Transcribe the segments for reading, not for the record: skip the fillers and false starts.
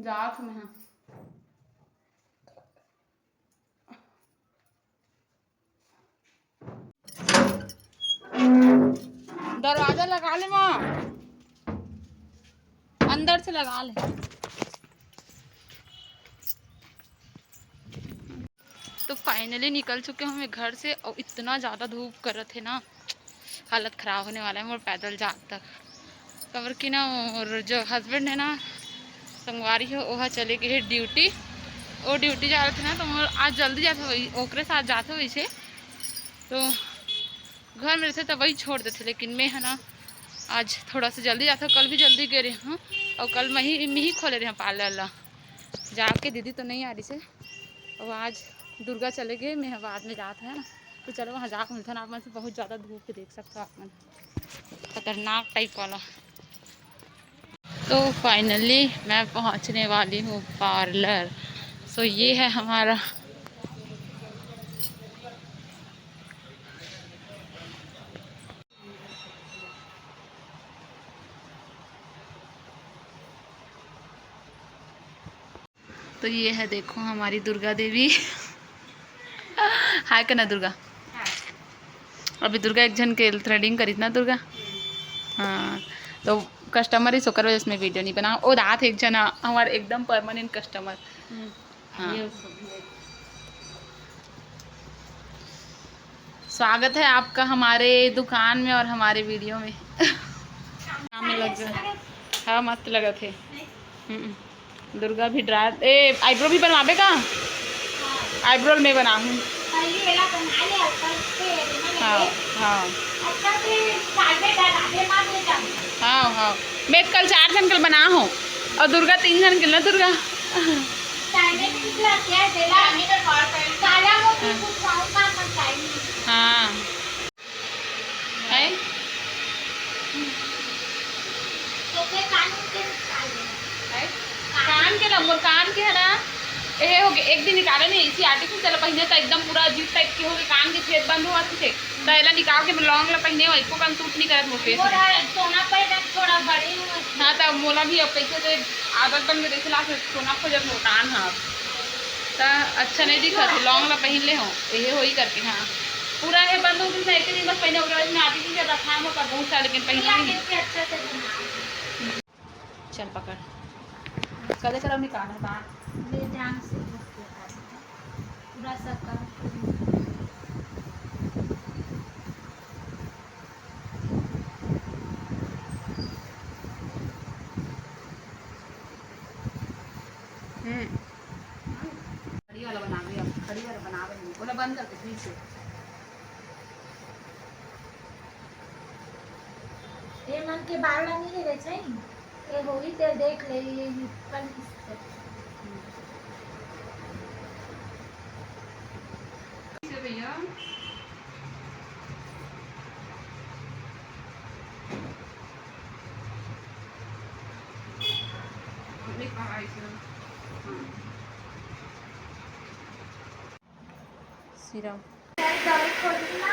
जात में है। दरवाजा लगा ले माँ, अंदर से लगा ले। तो फाइनली निकल चुके हैं हमें घर से और इतना ज़्यादा धूप कर रहे थे ना, हालत ख़राब होने वाला है मोर पैदल जात तक। कवर की ना और जो हस्बैंड है ना संगवारी है वह चले गए है ड्यूटी, और ड्यूटी जा रहे थे ना तो मोर आज जल्दी जाते वही ओकरे साथ जाते वैसे तो घर में रहते तो वही छोड़ देते, लेकिन मैं है ना आज थोड़ा सा जल्दी जाता हूँ। कल भी जल्दी गए रहे हूँ और कल मैं ही खोले रहे हैं पार्लर जाके, दीदी तो नहीं आ रही से। और आज दुर्गा चले गए, मैं बाद में जाता है ना तो चलो वहाँ जाकर मिलता ना। आप में से बहुत ज़्यादा धूप देख सकते हो आप मन, खतरनाक टाइप वाला। तो फाइनली मैं पहुँचने वाली हूँ पार्लर। सो ये है हमारा तो ये है देखो हमारी दुर्गा देवी। हाय करना दुर्गा। अभी दुर्गा एक जन के थ्रेडिंग करी ना दुर्गा। हाँ तो कस्टमर ही सोकर वजह इसमें वीडियो नहीं बना। ओ रात एक जना हमारे एकदम परमानेंट कस्टमर। हाँ स्वागत है आपका हमारे दुकान में और हमारे वीडियो में। में लग गया। हाँ मस्त लगा थे। दुर्गा भी ड्राई ए आईब्रो भी बनवाबे का? आईब्रो में बना हूँ। हाँ हाँ हाँ हाँ मैं कल 4 जन कल बना हूँ और दुर्गा 3 जन के ना दुर्गा। हाँ है कान के लंबो कान के है ना ये हो गए एक दिन निकाले नहीं इसी आर्टिफिशियल पहने तो एकदम पूरा अजीब टाइप के हो गए, कान के छेद बंद हुआ थे तो एला निकाल के लॉन्ग ला पहने हो एको कान सूट नहीं करत मोर फेस सोना पे थोड़ा बड़ी। हां तो मोला भी अब कैसे से आदत बन गई देखला से सोना को जब कान हां तो अच्छा नहीं दिखत लॉन्ग ला पहन ले हो ये होई करके। हां पूरा है बंद हो गई एक दिन बस पहने और में आर्टिफिशियल रखा हो का बहुत सारा लेकिन पहले नहीं अच्छा से बना। चल पकड़ कदे करो निकाल बात ले ध्यान से पूरा सबका। खड़ी वाला बना दे, अब खड़ी वाला बना दे बोला बंद करके फिर से ये मन के बाल नहीं रहे छै ये होई ते देख ले ये कल से भैया हमने कहा इसे सीरम दवाई खोजी ना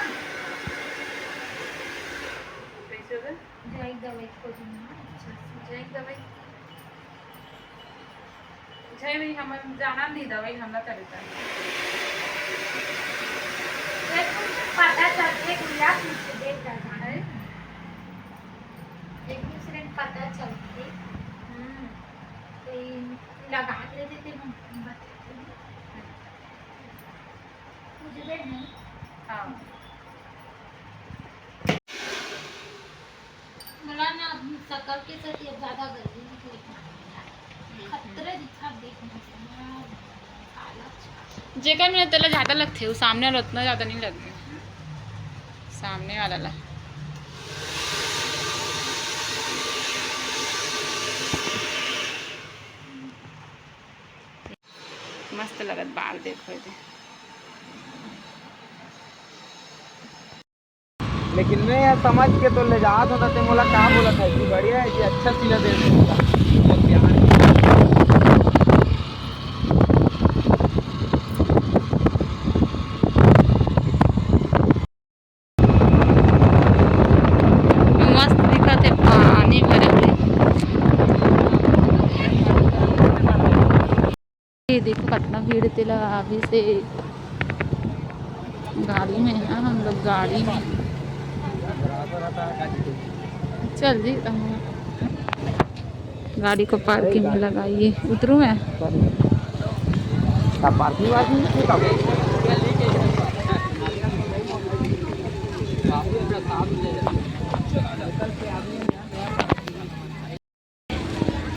कैसे हो जाई दवाई खोजी ना जय दवाई जय भाई हम जाना नहीं दवाई हमला करता ये पता चलते गुड़िया पीछे देख रहा है एक दूसरे को पता चलते तो लगा लेते थे हम बताते मुझे नहीं। हाँ मला ना सकल के साथ ये ज्यादा गर्मी नहीं खतरे दिखा देखने जेकर में तेला ज़्यादा लगते वो सामने वाला उतना ज़्यादा नहीं लगते सामने वाला ला मस्त लगत बाल देखो थे। लेकिन मैं यार समझ के तो ले जात होता ते मोला का बोला था कि बढ़िया है कि अच्छा सिला दे दूंगा। मस्त दिखा थे पानी भरे हुए ये देखो कितना भीड़ तेला अभी से गाड़ी में है हम लोग गाड़ी में चल जी गाड़ी को पार्किंग में लगाइए उतरू मैं पार्किंग वार्किंग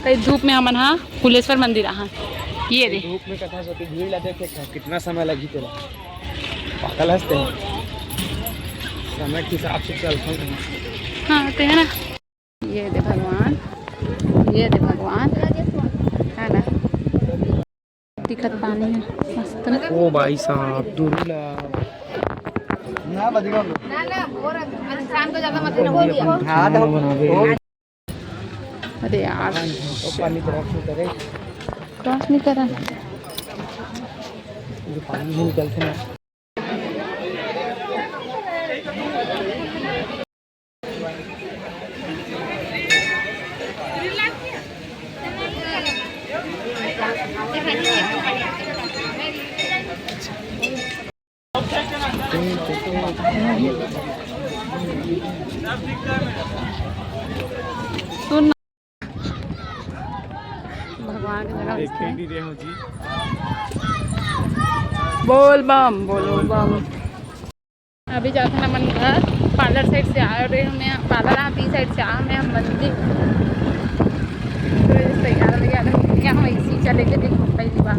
कई धूप में हमन हाँ कुलेश्वर मंदिर हाँ ये दे धूप में कथा सोती भीड़ लगे थे कितना समय लगी तेरा पागल हंसते हैं समय के हिसाब से चलते हैं हाँ आते हैं ना ये दे भगवान है ना दिखत पानी है मस्त ना ओ भाई साहब दुर्ला ना बदिगा ना और इंसान को ज्यादा मत अरे यार तो पानी क्रॉस नहीं करे क्रॉस नहीं करा जो पानी नहीं निकलते ना सुन भगवान की जगह बोल बम बोलो बम अभी जाते हैं मन घर पार्लर साइड से आ रहे हमें पार्लर आती साइड से आ हमें हम मंदिर तैयार लगे हम इसी चले के देखो पहली बार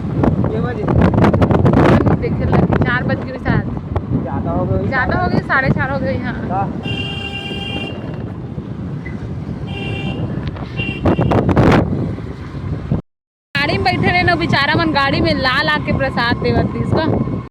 देखे लगे 4 बज गए शायद ज़्यादा हो गए 4:30 हो गए यहाँ गाड़ी में बैठे रहे ना बेचारा मन गाड़ी में ला के प्रसाद देवत इसका